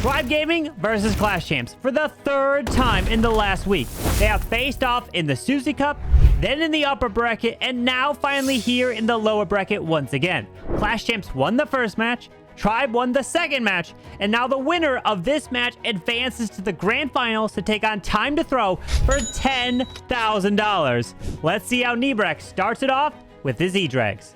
Tribe Gaming versus Clash Champs for the third time in the last week. They have faced off in the Susie Cup, then in the upper bracket, and now finally here in the lower bracket once again. Clash Champs won the first match, Tribe won the second match, and now the winner of this match advances to the grand finals to take on Time to Throw for $10,000. Let's see how Nebrax starts it off with his EDrags.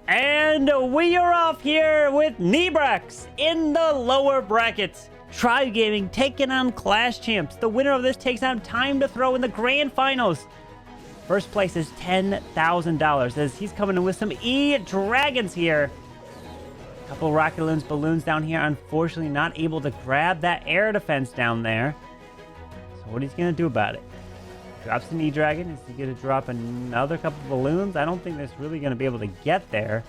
And we are off here with Nebrax in the lower brackets. Tribe Gaming taking on Clash Champs. The winner of this takes on Time to Throw in the grand finals. First place is $10,000 as he's coming in with some E-Dragons here. Couple rocket balloons down here. Unfortunately, not able to grab that air defense down there. So what he's going to do about it? Drops an E-Dragon. Is he going to drop another couple balloons? I don't think that's really going to be able to get there.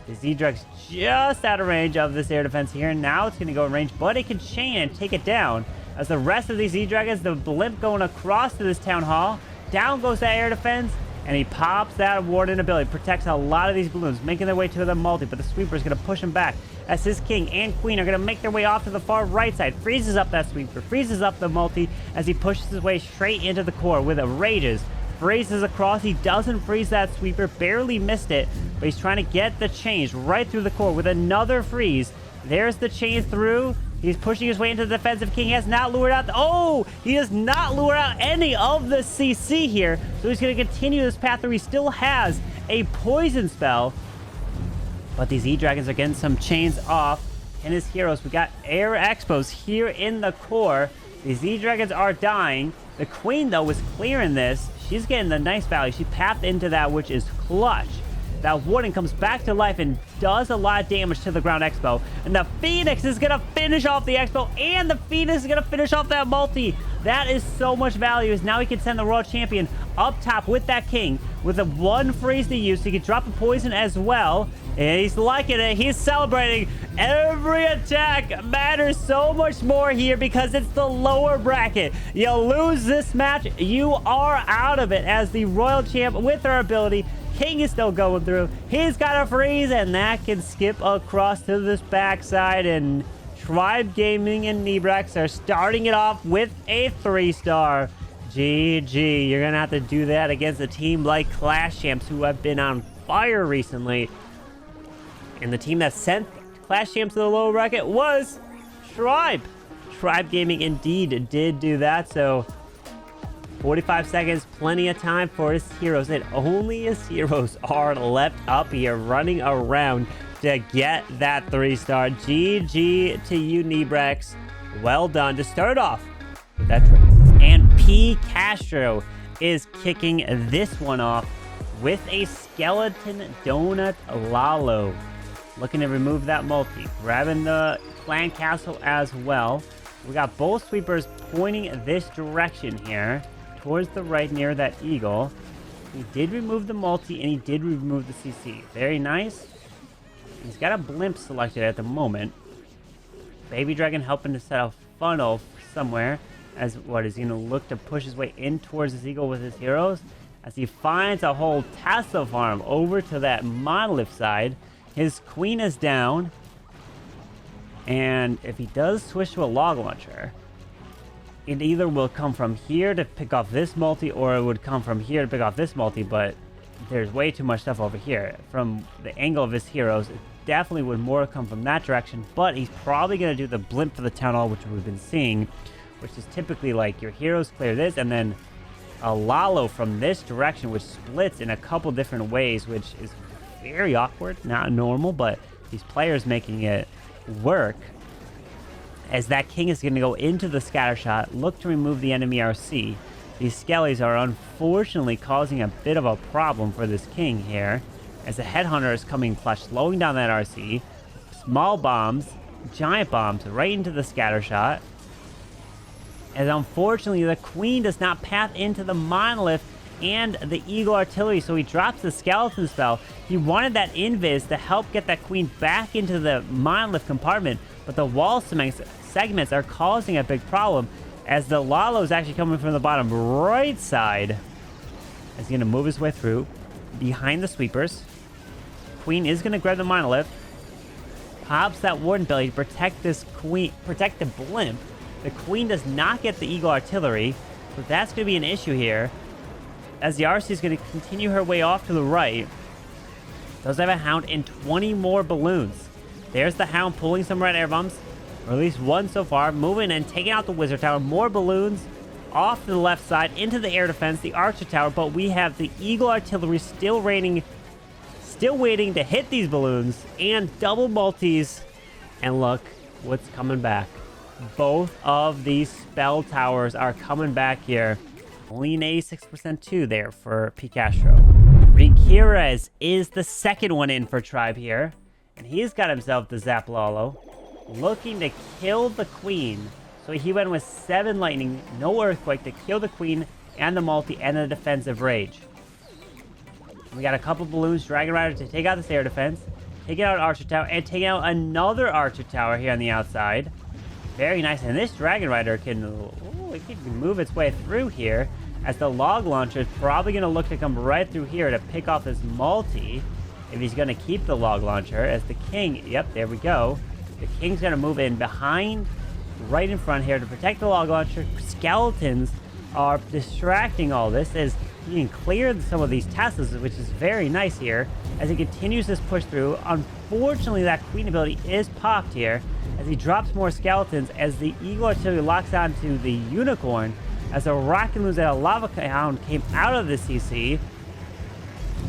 His E-Drag's just out of range of this air defense here. Now it's going to go in range, but it can chain and take it down. As the rest of these E-Dragons, the blimp going across to this town hall. Down goes that air defense, and he pops that warden ability. Protects a lot of these balloons, making their way to the multi, but the sweeper is going to push him back as his king and queen are going to make their way off to the far right side. Freezes up that sweeper, freezes up the multi as he pushes his way straight into the core with a rages. Freezes across. He doesn't freeze that sweeper, barely missed it, but he's trying to get the change right through the core with another freeze. There's the chain through. He's pushing his way into the defensive king. He has not lured out. Oh, he has not lured out any of the CC here. So he's going to continue this path where he still has a poison spell. But these E-Dragons are getting some chains off. And his heroes, we got air expos here in the core. These E-Dragons are dying. The queen, though, was clearing this. She's getting the nice value. She pathed into that, which is clutch. That warden comes back to life and does a lot of damage to the ground expo. And the Phoenix is going to finish off the expo. And the Phoenix is going to finish off that multi. That is so much value. As now he can send the Royal Champion up top with that king. With a one freeze to use. So he can drop a poison as well. And he's liking it. He's celebrating. Every attack matters so much more here because it's the lower bracket. You lose this match, you are out of it. As the Royal Champ with her ability, King is still going through. He's got a freeze, and that can skip across to this backside. And Tribe Gaming and Nebrax are starting it off with a 3-star. GG. You're going to have to do that against a team like Clash Champs, who have been on fire recently. And the team that sent Clash Champs to the lower bracket was Tribe. Tribe Gaming indeed did do that, so 45 seconds, plenty of time for his heroes, and only his heroes are left up here running around to get that 3-star. GG to you, Nebrax. Well done to start off with that trick. And pCastro is kicking this one off with a Skelly Donut Lalo. Looking to remove that multi. Grabbing the clan castle as well. We got both sweepers pointing this direction here. Towards the right near that eagle. He did remove the multi and he did remove the CC. Very nice. He's got a blimp selected at the moment. Baby Dragon helping to set a funnel somewhere. As what is he going to look to push his way in towards this eagle with his heroes. As he finds a whole Tesla farm over to that monolith side. His queen is down. And if he does switch to a log launcher, it either will come from here to pick off this multi, or it would come from here to pick off this multi, but there's way too much stuff over here. From the angle of his heroes, it definitely would more come from that direction, but he's probably going to do the blimp for the town hall, which we've been seeing, which is typically like your heroes clear this, and then a Lalo from this direction, which splits in a couple different ways, which is very awkward, not normal, but these players making it work. As that king is going to go into the scatter shot, look to remove the enemy RC. These skellies are unfortunately causing a bit of a problem for this king here. As the headhunter is coming clutch, slowing down that RC. Small bombs, giant bombs right into the scatter shot. As unfortunately the queen does not path into the monolith and the eagle artillery, so he drops the skeleton spell. He wanted that invis to help get that queen back into the monolith compartment, but the wall segments are causing a big problem as the Lalo is actually coming from the bottom right side. As he's going to move his way through behind the sweepers. Queen is going to grab the monolith. pops that Warden ability to protect this queen, protect the blimp. The queen does not get the Eagle Artillery, so that's going to be an issue here. As the RC is going to continue her way off to the right. Does have a Hound and 20 more balloons. There's the Hound pulling some red air bombs, or at least one so far, moving and taking out the Wizard Tower. More balloons off to the left side into the air defense, the Archer Tower, but we have the Eagle Artillery still waiting to hit these balloons, and double multis. And look what's coming back. Both of these spell towers are coming back here. Only an 86% too there for pCastro. Riqirez is the second one in for Tribe here. And he's got himself the Zap Lalo, looking to kill the queen. So he went with 7 lightning, no earthquake to kill the queen and the multi and the defensive rage. We got a couple balloons, Dragon Rider to take out this air defense, taking out Archer Tower, and taking out another Archer Tower here on the outside. Very nice. And this Dragon Rider can move its way through here, as the log launcher is probably going to look to come right through here to pick off this multi. If he's going to keep the log launcher, as the king, yep, there we go. The king's going to move in behind, right in front here to protect the log launcher. Skeletons are distracting all this as he can clear some of these Teslas, which is very nice here as he continues this push through. Unfortunately, that queen ability is popped here as he drops more skeletons as the Eagle Artillery locks onto the Unicorn as the Rocket Loons and a Lava Hound came out of the CC.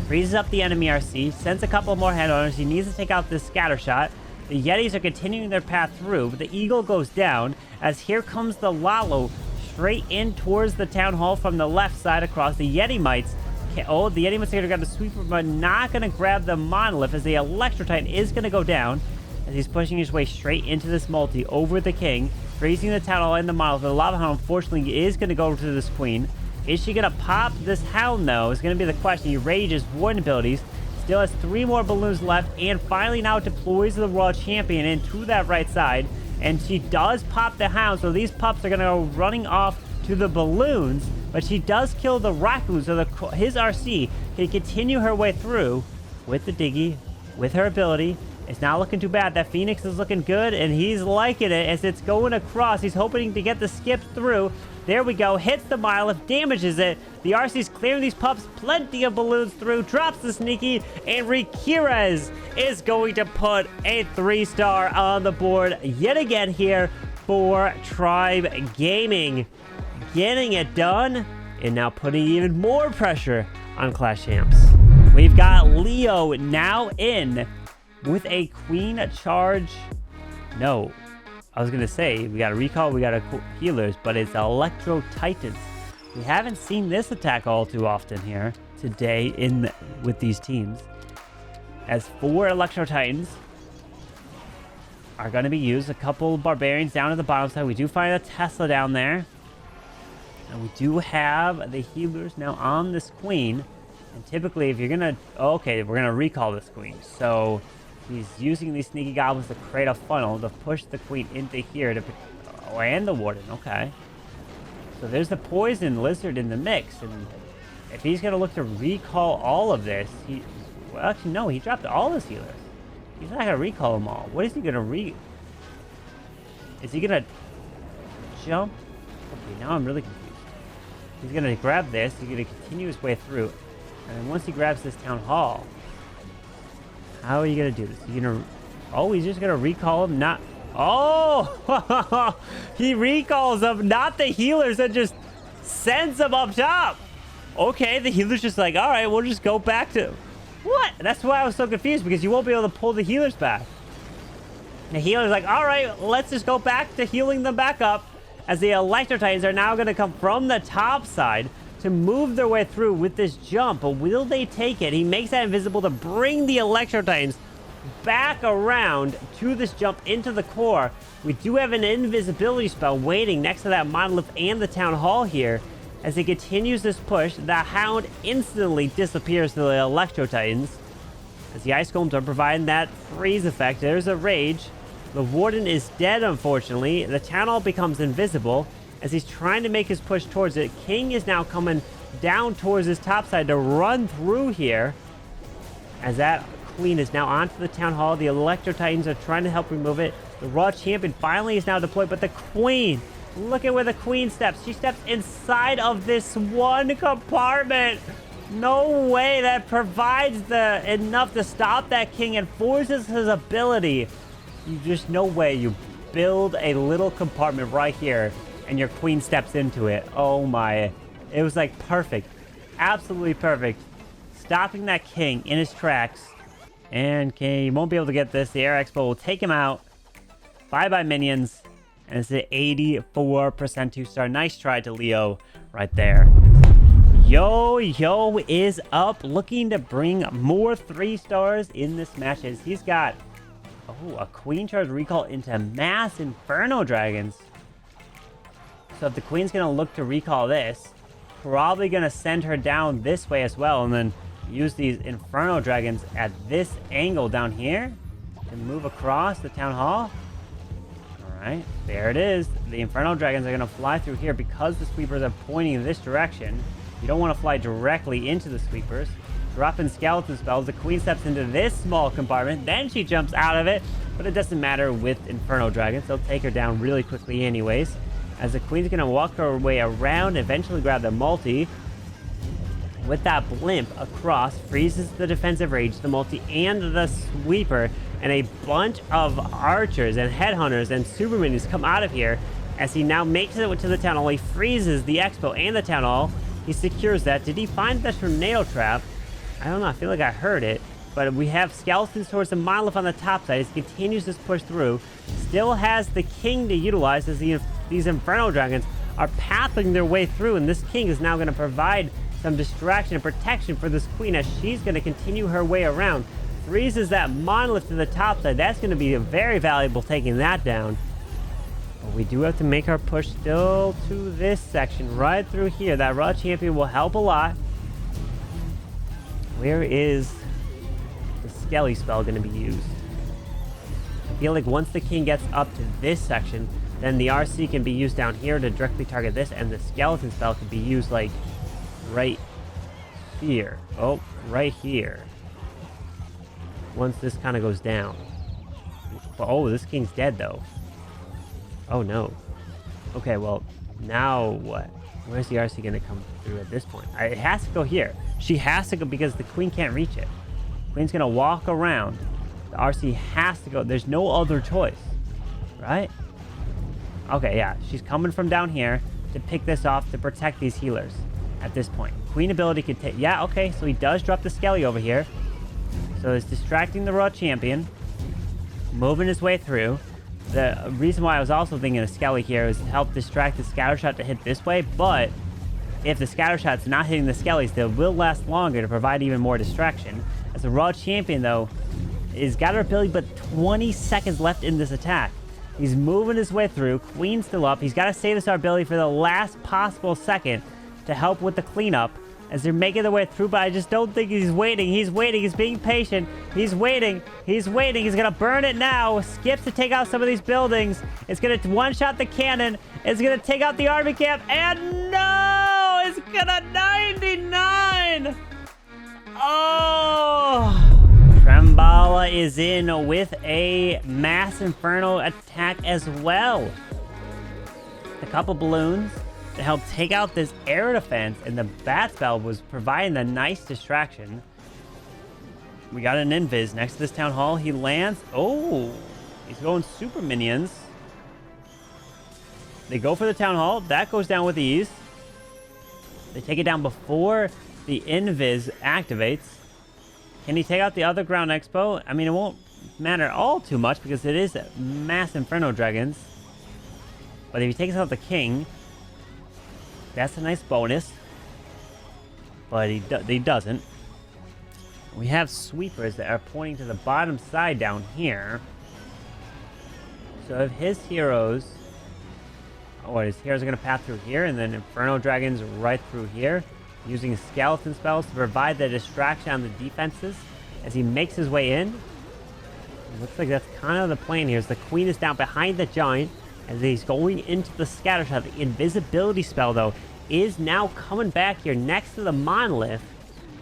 Freezes up the enemy RC, sends a couple more head owners. He needs to take out this scatter shot. The Yetis are continuing their path through, but the Eagle goes down as here comes the Lalo straight in towards the Town Hall from the left side across. The Yeti Mites. Oh, the Yeti Mites are going to grab the sweeper, but not going to grab the Monolith as the Electro Titan is going to go down as he's pushing his way straight into this multi over the King, freezing the Town Hall and the Monolith. The Lava Hound, unfortunately, is going to go to this Queen. Is she going to pop this Hound, though, is going to be the question. He rages Warden abilities. Still has 3 more balloons left, and finally now deploys the Raw Champion into that right side. And she does pop the Hound, so these pups are going to go running off to the balloons. But she does kill the Raccoon, so his RC can continue her way through with the Diggy, with her ability. It's not looking too bad. That Phoenix is looking good, and he's liking it as it's going across. He's hoping to get the skips through. There we go. Hits the Monolith, damages it. The RC's clearing these pups. Plenty of balloons through. Drops the Sneaky, and Riqirez is going to put a 3-star on the board yet again here for Tribe Gaming. Getting it done, and now putting even more pressure on Clash Champs. We've got Leo now in with a Queen charge. No, I was gonna say we got a recall, we got a healers, but it's Electro Titans. We haven't seen this attack all too often here today with these teams, as 4 Electro Titans are going to be used. A couple Barbarians down at the bottom side. We do find a Tesla down there, and we do have the healers now on this Queen. And typically, if you're gonna, okay, we're gonna recall this Queen, so he's using these Sneaky Goblins to create a funnel to push the Queen into here to, oh, and the Warden. Okay, so there's the Poison Lizard in the mix, and if he's gonna look to recall all of this, well, actually no, he dropped all his healers. He's not gonna recall them all. What is he gonna Is he gonna jump? Okay, now I'm really confused. He's gonna grab this. He's gonna continue his way through, and then once he grabs this Town Hall, how are you gonna do this? You're gonna, oh, he's just gonna recall him. Not, oh, he recalls them, not the healers, and just sends them up top. Okay, the healer's just like, all right, we'll just go back to, what? That's why I was so confused, because you won't be able to pull the healers back. The healer's like, all right, let's just go back to healing them back up, as the Electro Titans are now going to come from the top side to move their way through with this jump. But will they take it? He makes that invisible to bring the Electro Titans back around to this jump into the core. We do have an invisibility spell waiting next to that Monolith and the Town Hall here. As he continues this push, the Hound instantly disappears to the Electro Titans, as the Ice Golems are providing that freeze effect. There's a Rage. The Warden is dead, unfortunately. The Town Hall becomes invisible as he's trying to make his push towards it. King is now coming down towards his top side to run through here, as that queen is now onto the town hall. The Electro Titans are trying to help remove it. The Raw Champion finally is now deployed, but the queen, look at where the queen steps. She steps inside of this one compartment. No way. That provides the enough to stop that king and forces his ability. You just no way you build a little compartment right here and your queen steps into it. Oh my. It was like perfect. Absolutely perfect. Stopping that king in his tracks. And he won't be able to get this. The Air Expo will take him out. Bye-bye minions. And it's an 84% 2-star. Nice try to Leo right there. Yo is up, looking to bring more 3-stars in this match as he's got a queen charge recall into mass Inferno dragons. So if the queen's gonna look to recall this, probably gonna send her down this way as well, and then use these Inferno dragons at this angle down here and move across the town hall. All right, there it is. The Inferno dragons are gonna fly through here because the sweepers are pointing in this direction. You don't want to fly directly into the sweepers. Dropping skeleton spells. The queen steps into this small compartment. Then she jumps out of it. But it doesn't matter with Inferno dragons. They'll take her down really quickly anyways. As the queen's going to walk her way around, eventually grab the multi. With that blimp across, freezes the defensive rage, the multi, and the sweeper. And a bunch of archers and headhunters and super minions come out of here. As he now makes it to the town hall. He freezes the expo and the town hall. He secures that. Did he find the tornado trap? I don't know. I feel like I heard it. But we have skeletons towards the monolith on the top side. As he continues this push through. Still has the king to utilize as these Inferno dragons are pathing their way through. And this king is now going to provide some distraction and protection for this queen as she's going to continue her way around. Freezes that monolith to the top side. That's going to be very valuable taking that down. But we do have to make our push still to this section right through here. That Raw Champion will help a lot. Where is the Skelly spell going to be used? I feel like once the king gets up to this section, then the RC can be used down here to directly target this, and the skeleton spell can be used like right here. Oh, right here. Once this kind of goes down. Oh, this king's dead though. Oh no. Okay, well, now what? Where's the RC going to come through at this point? It has to go here. She has to go because the queen can't reach it. Queen's going to walk around. The RC has to go. There's no other choice. Right? Okay, yeah. She's coming from down here to pick this off to protect these healers at this point. Queen ability could take... Yeah, okay. So he does drop the Skelly over here. So it's distracting the Raw Champion. Moving his way through. The reason why I was also thinking of Skelly here is to help distract the scatter shot to hit this way, but if the scatter shot's not hitting the Skellies, they will last longer to provide even more distraction. As the Raw Champion, though, is got her ability, but 20 seconds left in this attack. He's moving his way through. Queen's still up. He's got to save this ability for the last possible second to help with the cleanup as they're making their way through, but I just don't think he's waiting. He's waiting. He's being patient. He's waiting. He's waiting. He's going to burn it now. Skips to take out some of these buildings. It's going to one-shot the cannon. It's going to take out the army camp. And no! It's going to 99! Oh! Trem Bala is in with a mass Inferno attack as well. A couple balloons to help take out this air defense, and the bat spell was providing the nice distraction. We got an invis next to this town hall. He lands. Oh, he's going super minions. They go for the town hall. That goes down with ease. They take it down before the invis activates. Can he take out the other ground expo? I mean, it won't matter all too much because it is mass Inferno dragons. But if he takes out the king, that's a nice bonus, but he doesn't. We have sweepers that are pointing to the bottom side down here. So if his heroes... Oh, his heroes are going to pass through here, and then Inferno Dragons right through here, using skeleton spells to provide the distraction on the defenses as he makes his way in. It looks like that's kind of the plan here. As the queen is down behind the giant, as he's going into the scatter shot. The invisibility spell, though, is now coming back here next to the monolith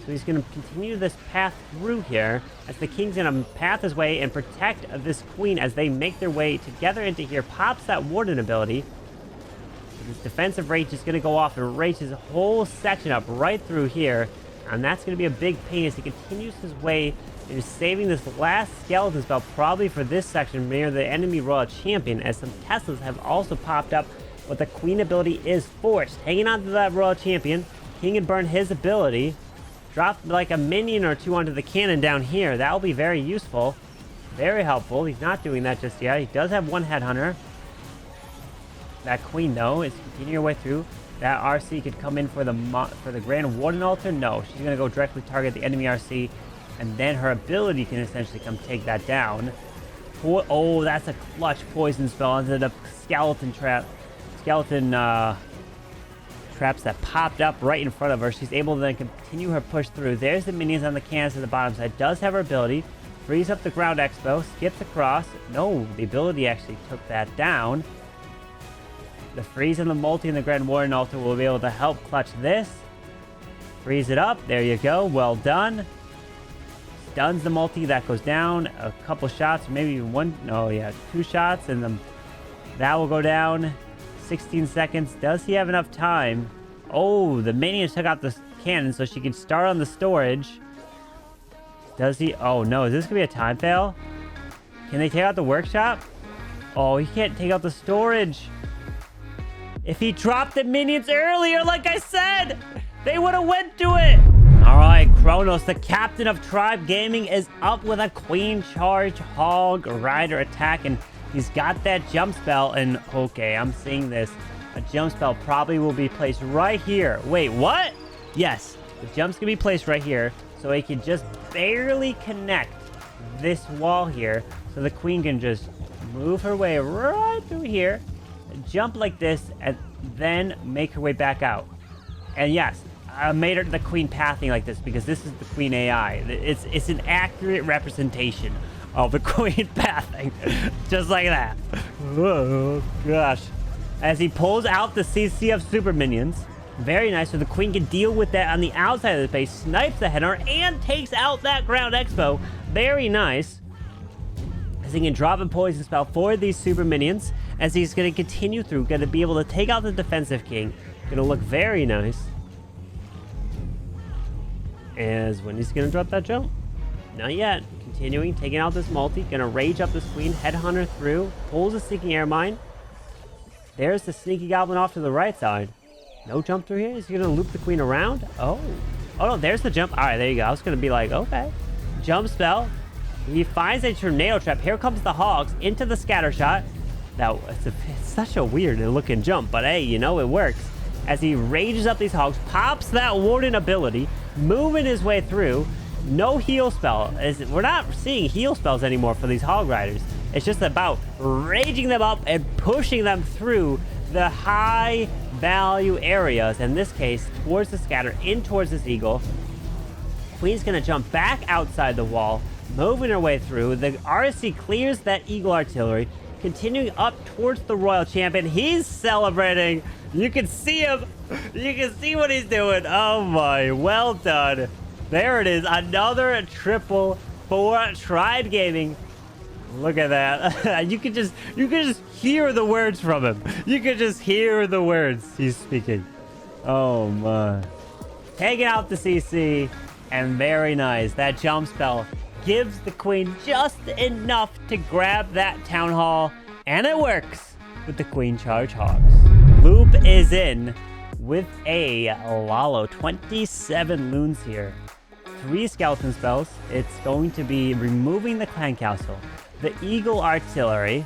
So he's going to continue this path through here as the king's going to path his way and protect this queen as they make their way together into here. Pops that warden ability. His defensive rage is going to go off and rage his whole section up right through here. And that's going to be a big pain as he continues his way into saving this last skeleton spell, probably for this section near the enemy royal champion, as some Teslas have also popped up. But the queen ability is forced. Hanging on to that royal champion. King can burn his ability. Drop like a minion or two onto the cannon down here. That will be very useful. Very helpful. He's not doing that just yet. He does have one headhunter. That queen, though, is continuing her way through. That RC could come in for the Grand Warden altar. No, she's going to go directly target the enemy RC. And then her ability can essentially come take that down. Oh, that's a clutch poison spell into the skeleton trap. Skeleton traps that popped up right in front of her. She's able to then continue her push through. There's the minions on the cannons at the bottom side. Does have her ability. Frees up the ground expo. Skips across. No, the ability actually took that down. The freeze and the multi and the Grand Warden altar will be able to help clutch this. Freeze it up. There you go. Well done. Stuns the multi. That goes down. A couple shots. Maybe even one. Oh, yeah. 2 shots. And that will go down. 16 seconds. Does he have enough time? Oh, the minions took out the cannon so she can start on the storage. Does he? Oh, no. Is this going to be a time fail? Can they take out the workshop? Oh, he can't take out the storage. If he dropped the minions earlier, like I said, they would have went to it. All right, Cronos, the captain of Tribe Gaming, is up with a queen charge hog rider attack, and he's got that jump spell. And okay, I'm seeing this. A jump spell probably will be placed right here. Wait, what? Yes, the jump's gonna be placed right here, so he can just barely connect this wall here, so the queen can just move her way right through here, jump like this, and then make her way back out. And yes, I made her the queen pathing like this because this is the queen AI. It's an accurate representation of the queen pathing, just like that. Oh gosh! As he pulls out the CC of super minions, very nice. So the queen can deal with that on the outside of the base, snipes the header, and takes out that ground expo. Very nice. As he can drop a poison spell for these super minions, as he's going to continue through, going to be able to take out the defensive king. Going to look very nice. As when he's going to drop that jump? Not yet. Continuing, taking out this multi. Going to rage up this queen, headhunter through, pulls a sneaking air mine. There's the sneaky goblin off to the right side. No jump through here. Is he going to loop the queen around? Oh. Oh, no, there's the jump. All right, there you go. I was going to be like, okay. Jump spell. He finds a tornado trap. Here comes the hogs into the scatter shot. Now, it's such a weird looking jump, but hey, you know, it works. As he rages up these hogs, pops that warden ability, moving his way through. No heal spell. We're not seeing heal spells anymore for these hog riders. It's just about raging them up and pushing them through the high value areas. In this case, towards the scatter, in towards this eagle. Queen's gonna jump back outside the wall, moving her way through. The RSC clears that eagle artillery, continuing up towards the royal champion. He's celebrating. You can see him. You can see what he's doing. Oh my, well done. There it is, another triple for Tribe Gaming. Look at that. You can just hear the words from him. You can just hear the words he's speaking. Oh my. Taking out the CC, and very nice. That jump spell gives the queen just enough to grab that town hall, and it works with the queen charge hogs. LoOpe is in with a Lalo. 27 loons here. 3 skeleton spells. It's going to be removing the clan castle, the eagle artillery,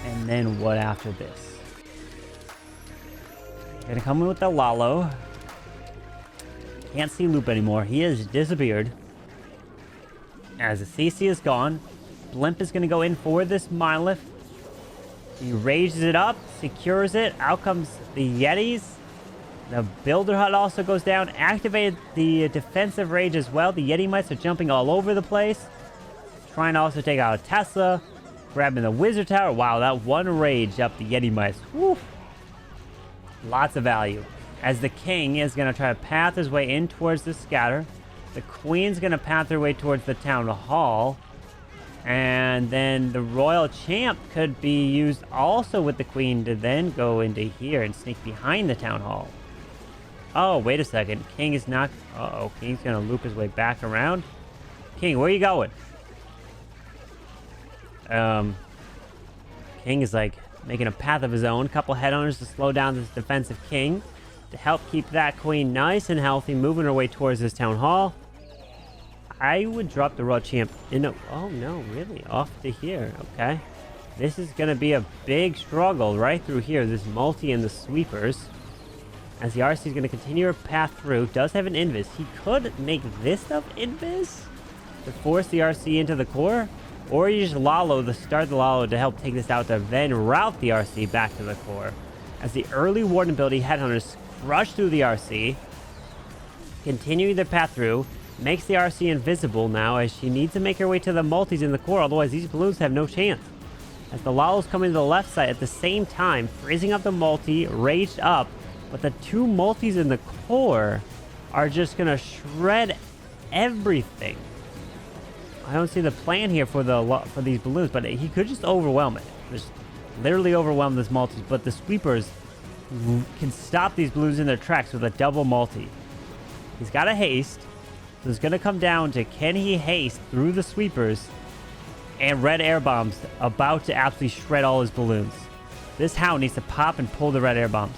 and then what after this? Gonna come in with the Lalo. Can't see LoOpe anymore. He has disappeared. As the CC is gone, Blimp is gonna go in for this monolith. He raises it up, secures it. Out comes the Yetis. The Builder Hut also goes down. Activated the defensive rage as well. The Yeti Mites are jumping all over the place. Trying to also take out a Tesla. Grabbing the Wizard Tower. Wow, that one rage up the Yeti Mites. Woo. Lots of value. as the king is going to try to path his way in towards the scatter. The queen's going to path her way towards the town hall. And then the royal champ could be used also with the queen to then go into here and sneak behind the town hall. Oh, wait a second. King is not... Uh-oh. King's going to loop his way back around. King, where are you going? King is like making a path of his own. Couple headhunters to slow down this defensive king to help keep that queen nice and healthy, moving her way towards this town hall. I would drop the royal champ in a... Oh, no, really? Off to here. Okay. This is going to be a big struggle right through here. This multi and the sweepers. As the RC is going to continue her path through. Does have an invis. He could make this stuff invis to force the RC into the core. Or you just start the Lalo to help take this out to then route the RC back to the core. As the early warden ability headhunters crush through the RC. Continuing their path through. Makes the RC invisible now as she needs to make her way to the multis in the core. Otherwise these balloons have no chance. As the Lalos come into the left side at the same time. Freezing up the multi. Raged up. But the two multis in the core are just going to shred everything. I don't see the plan here for these balloons, but he could just overwhelm it. Just literally overwhelm this multi. But the sweepers can stop these balloons in their tracks with a double multi. He's got a haste. So it's going to come down to can he haste through the sweepers and red air bombs about to absolutely shred all his balloons. This hound needs to pop and pull the red air bombs.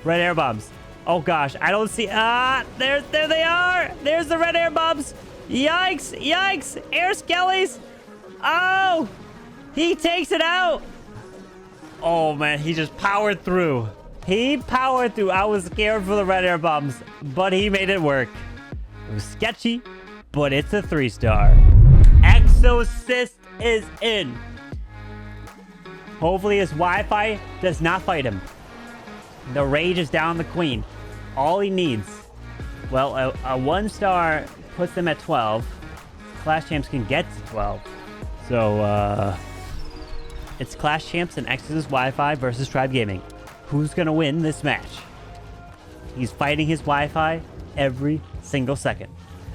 Red air bombs. Oh gosh, I don't see... there they are! There's the red air bombs! Yikes! Yikes! Air skellies! Oh! He takes it out! Oh man, he just powered through. He powered through. I was scared for the red air bombs, but he made it work. It was sketchy, but it's a 3-star. Excossit is in. Hopefully his Wi-Fi does not fight him. The rage is down the queen. All he needs, well, a 1-star puts them at 12. Clash Champs can get to 12. So, it's Clash Champs and Exodus Wi-Fi versus Tribe Gaming. Who's going to win this match? He's fighting his Wi-Fi every single second.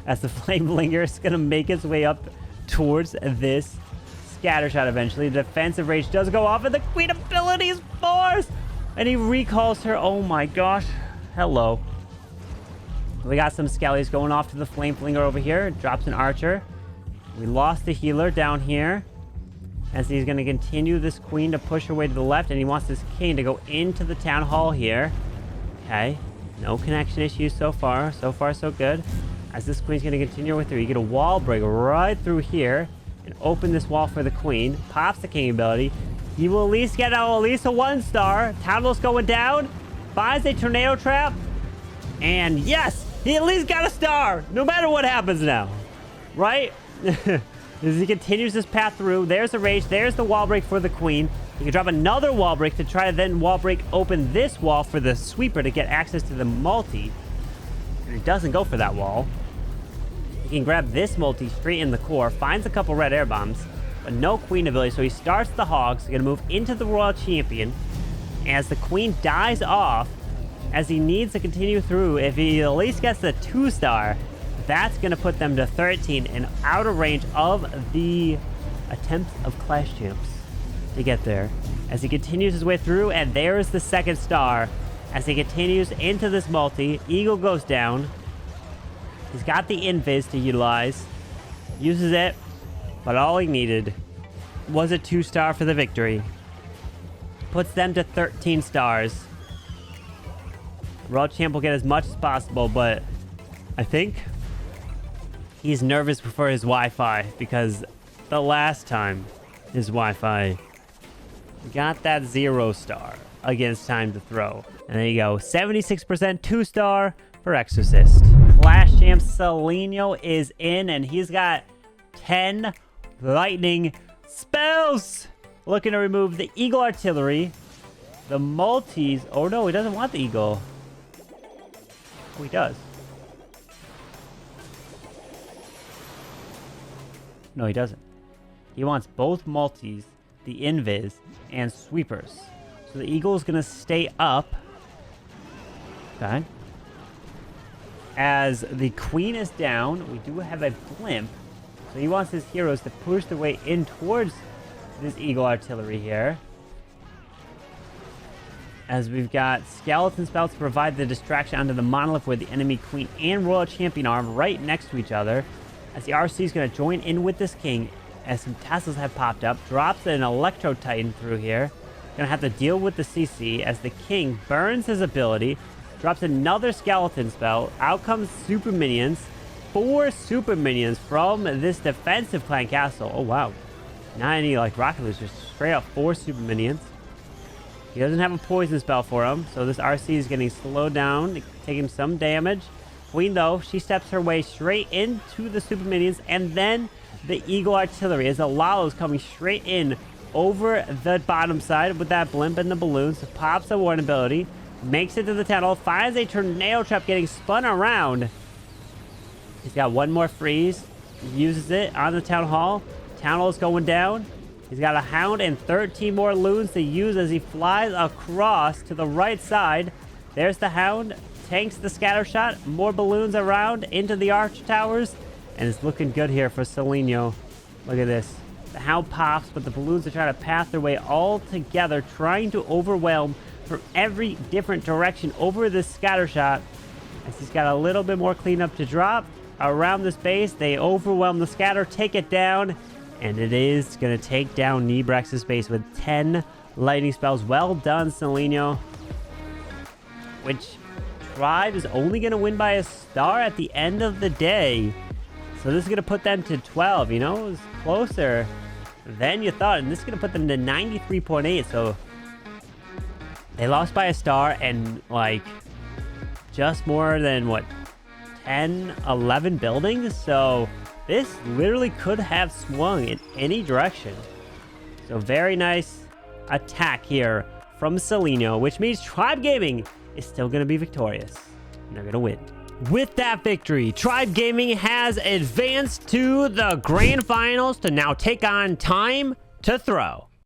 As the Flame Linger is going to make its way up towards this scatter shot eventually. The defensive rage does go off and the queen ability is forced. And he recalls her. Oh my gosh. Hello. We got some Skellies going off to the Flame Flinger over here. Drops an archer. We lost the healer down here. As he's going to continue this queen to push her way to the left. And he wants this king to go into the town hall here. Okay. No connection issues so far. So far, so good. As this queen's going to continue with her. You get a wall break right through here. And open this wall for the queen. Pops the king ability. He will at least get out at least a 1-star. Townless going down. Finds a tornado trap. And yes, he at least got a star. No matter what happens now. Right? As he continues this path through. There's the rage. There's the wall break for the queen. He can drop another wall break to try to then wall break open this wall for the sweeper to get access to the multi. And he doesn't go for that wall. He can grab this multi straight in the core. Finds a couple red air bombs. But no queen ability, so he starts the Hogs. He's going to move into the Royal Champion. As the queen dies off, as he needs to continue through, if he at least gets the 2-star, that's going to put them to 13 and out of range of the attempts of Clash Champs to get there. As he continues his way through, and there's the 2nd star. As he continues into this multi, Eagle goes down. He's got the invis to utilize. Uses it. But all he needed was a 2-star for the victory. Puts them to 13 stars. Royal Champ will get as much as possible, but I think he's nervous for his Wi-Fi because the last time his Wi-Fi got that 0-star against Time to Throw. And there you go. 76% 2-star for Excossit. Clash Champ Celinho is in, and he's got 10 lightning spells. Looking to remove the Eagle Artillery, the multis. Oh no, he doesn't want the Eagle. Oh, he does. No, he doesn't. He wants both multis, the invis, and sweepers. So the Eagle is going to stay up. Okay. As the queen is down, we do have a blimp. So he wants his heroes to push their way in towards this eagle artillery here. As we've got skeleton spells to provide the distraction onto the monolith where the enemy queen and royal champion are right next to each other. As the RC is going to join in with this king, as some Teslas have popped up, drops an Electro Titan through here. Gonna have to deal with the CC as the king burns his ability, drops another skeleton spell. Out comes super minions. 4 super minions from this defensive clan castle. Oh wow. Not any like rocket launchers, just straight up 4 super minions. He doesn't have a poison spell for him, so this RC is getting slowed down, taking some damage. Queen, though, she steps her way straight into the super minions, and then the eagle artillery as the Lalo's coming straight in over the bottom side with that blimp and the balloons. Pops a warning ability, makes it to the town hall, finds a tornado trap getting spun around. He's got one more freeze, uses it on the town hall. Town hall's going down. He's got a hound and 13 more loons to use as he flies across to the right side. There's the hound. Tanks the scatter shot. More balloons around into the arch towers. And it's looking good here for Celinho. Look at this. The hound pops, but the balloons are trying to path their way all together, trying to overwhelm from every different direction over this scatter shot. As he's got a little bit more cleanup to drop around this base. They overwhelm the scatter, take it down. And it is going to take down Nebrax's base with 10 lightning spells. Well done, Celinho. Which Tribe is only going to win by a star at the end of the day. So this is going to put them to 12. You know, it was closer than you thought. And this is going to put them to 93.8. So they lost by a star and like just more than what, 10, 11 buildings. So this literally could have swung in any direction. So very nice attack here from Celinho, which means Tribe Gaming is still going to be victorious. And they're going to win. With that victory, Tribe Gaming has advanced to the grand finals to now take on Time to Throw.